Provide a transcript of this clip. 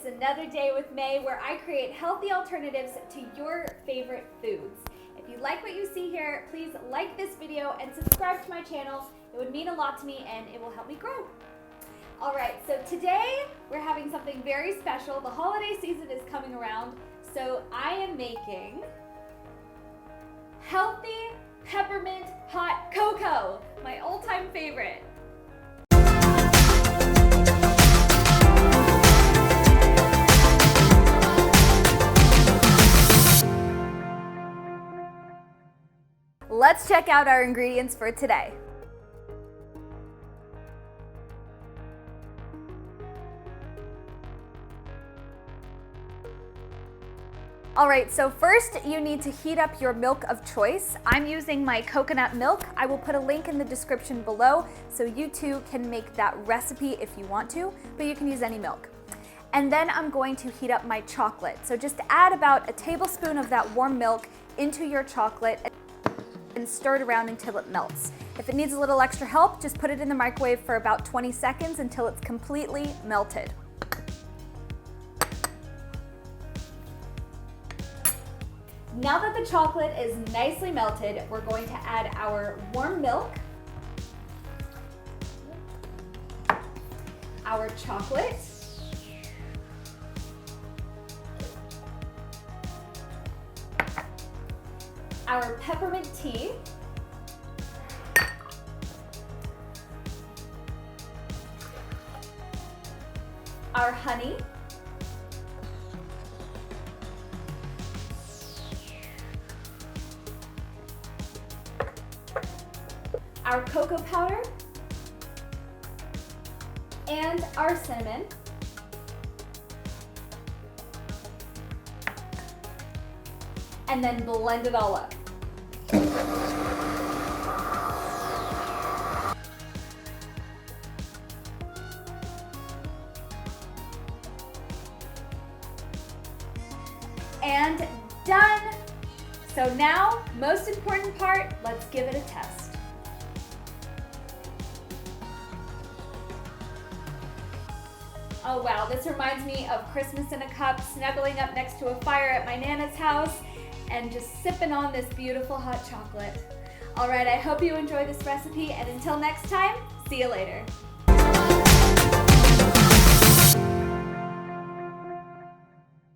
It's another day with May where I create healthy alternatives to your favorite foods. If you like what you see here, please like this video and subscribe to my channel. It would mean a lot to me and it will help me grow. All right, so today we're having something very special. The holiday season is coming around, so I am making healthy peppermint hot cocoa, my all-time favorite. Let's check out our ingredients for today. All right, so first you need to heat up your milk of choice. I'm using my coconut milk. I will put a link in the description below so you too can make that recipe if you want to, but you can use any milk. And then I'm going to heat up my chocolate. So just add about a tablespoon of that warm milk into your chocolate and stir it around until it melts. If it needs a little extra help, just put it in the microwave for about 20 seconds until it's completely melted. Now that the chocolate is nicely melted, we're going to add our warm milk, our chocolate, our peppermint tea, our honey, our cocoa powder, and our cinnamon. And then blend it all up. And done! So now, most important part, let's give it a test. Oh wow, this reminds me of Christmas in a cup, snuggling up next to a fire at my Nana's house, and just sipping on this beautiful hot chocolate. All right, I hope you enjoy this recipe, and until next time, see you later.